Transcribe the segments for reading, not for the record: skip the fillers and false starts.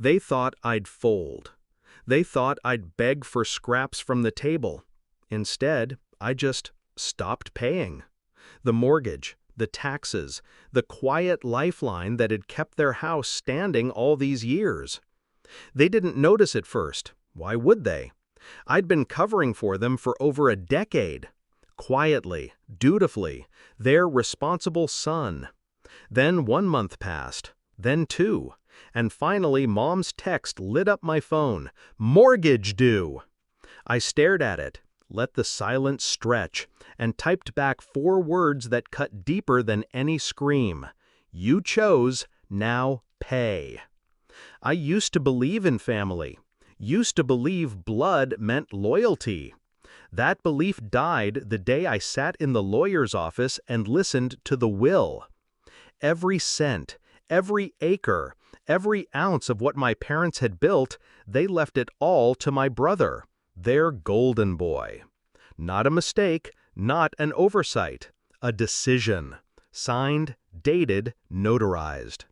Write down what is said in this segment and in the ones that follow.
They thought I'd fold. They thought I'd beg for scraps from the table. Instead, I just stopped paying. The mortgage, the taxes, the quiet lifeline that had kept their house standing all these years. They didn't notice at first. Why would they? I'd been covering for them for over a decade. Quietly, dutifully, their responsible son. Then 1 month passed, then 2, and finally Mom's text lit up my phone. Mortgage due! I stared at it, let the silence stretch, and typed back 4 words that cut deeper than any scream. You chose, now pay. I used to believe in family, used to believe blood meant loyalty. That belief died the day I sat in the lawyer's office and listened to the will. Every cent, every acre, every ounce of what my parents had built, they left it all to my brother, their golden boy. Not a mistake, not an oversight, a decision. Signed, dated, notarized.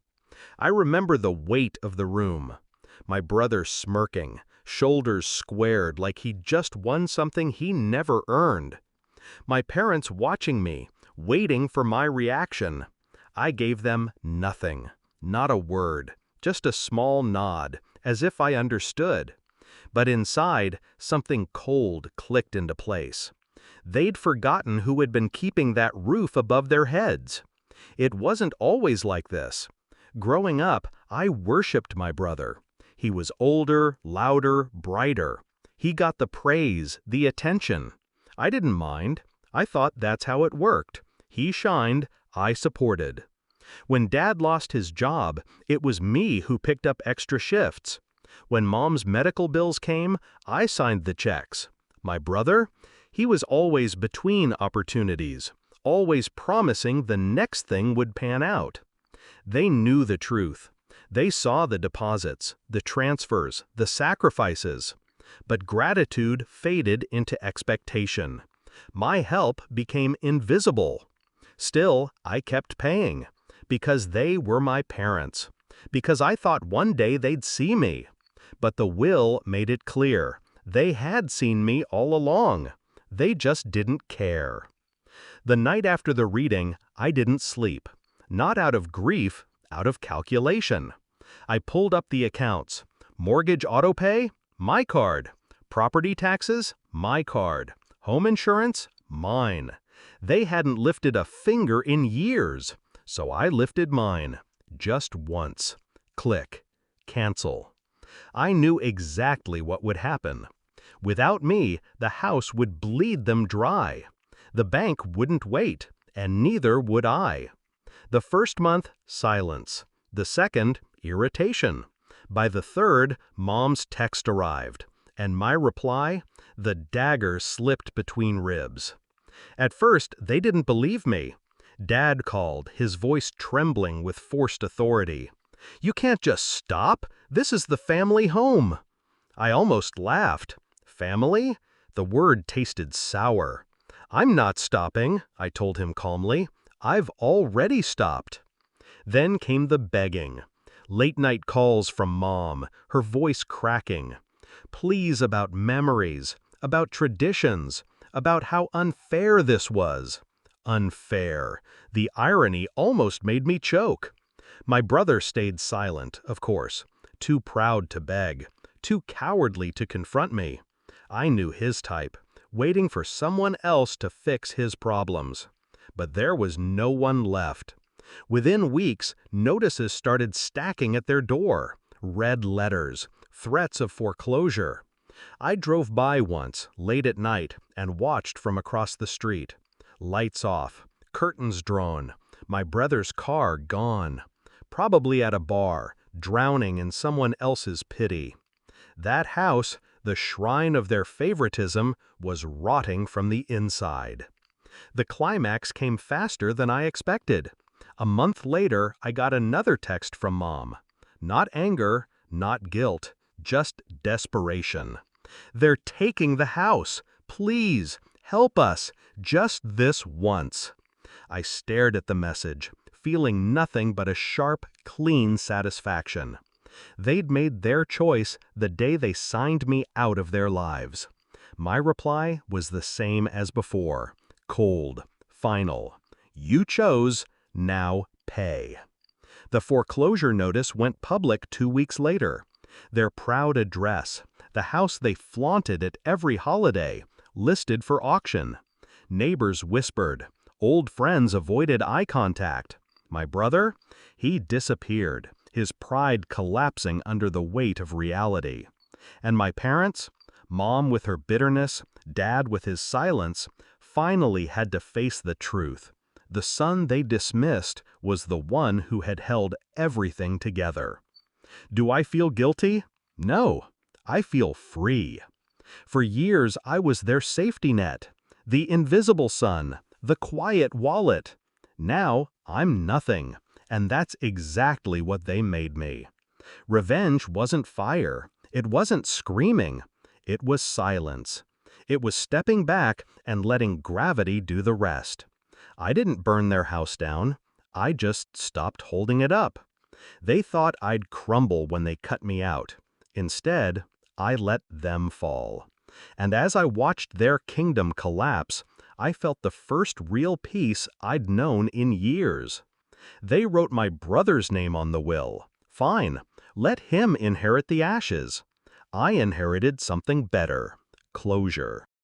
I remember the weight of the room. My brother smirking, shoulders squared like he'd just won something he never earned. My parents watching me, waiting for my reaction. I gave them nothing, not a word, just a small nod, as if I understood. But inside, something cold clicked into place. They'd forgotten who had been keeping that roof above their heads. It wasn't always like this. Growing up, I worshipped my brother. He was older, louder, brighter. He got the praise, the attention. I didn't mind. I thought that's how it worked. He shined, I supported. When Dad lost his job, it was me who picked up extra shifts. When Mom's medical bills came, I signed the checks. My brother? He was always between opportunities, always promising the next thing would pan out. They knew the truth. They saw the deposits, the transfers, the sacrifices. But gratitude faded into expectation. My help became invisible. Still, I kept paying, because they were my parents, because I thought one day they'd see me. But the will made it clear. They had seen me all along. They just didn't care. The night after the reading, I didn't sleep. Not out of grief, out of calculation. I pulled up the accounts. Mortgage autopay? My card. Property taxes? My card. Home insurance? Mine. They hadn't lifted a finger in years, so I lifted mine. Just once. Click. Cancel. I knew exactly what would happen. Without me, the house would bleed them dry. The bank wouldn't wait, and neither would I. The first month, silence. The second, irritation. By the third, Mom's text arrived, and my reply, the dagger slipped between ribs. At first, they didn't believe me. Dad called, his voice trembling with forced authority. You can't just stop. This is the family home. I almost laughed. Family? The word tasted sour. I'm not stopping, I told him calmly. I've already stopped. Then came the begging. Late-night calls from Mom, her voice cracking. Pleas about memories, about traditions, about how unfair this was. Unfair. The irony almost made me choke. My brother stayed silent, of course, too proud to beg, too cowardly to confront me. I knew his type, waiting for someone else to fix his problems. But there was no one left. Within weeks, notices started stacking at their door. Red letters, threats of foreclosure. I drove by once, late at night, and watched from across the street. Lights off, curtains drawn, my brother's car gone. Probably at a bar, drowning in someone else's pity. That house, the shrine of their favoritism, was rotting from the inside. The climax came faster than I expected. A month later, I got another text from Mom. Not anger, not guilt, just desperation. They're taking the house. Please, help us, just this once. I stared at the message, feeling nothing but a sharp, clean satisfaction. They'd made their choice the day they signed me out of their lives. My reply was the same as before, cold, final. You chose, now pay. The foreclosure notice went public 2 weeks later. Their proud address, the house they flaunted at every holiday, listed for auction. Neighbors whispered. Old friends avoided eye contact. My brother? He disappeared, his pride collapsing under the weight of reality. And my parents? Mom with her bitterness, Dad with his silence, finally had to face the truth. The son they dismissed was the one who had held everything together. Do I feel guilty? No, I feel free. For years I was their safety net, the invisible son, the quiet wallet. Now I'm nothing, and that's exactly what they made me. Revenge wasn't fire, it wasn't screaming, it was silence. It was stepping back and letting gravity do the rest. I didn't burn their house down, I just stopped holding it up. They thought I'd crumble when they cut me out. Instead, I let them fall. And as I watched their kingdom collapse, I felt the first real peace I'd known in years. They wrote my brother's name on the will. Fine, let him inherit the ashes. I inherited something better, closure.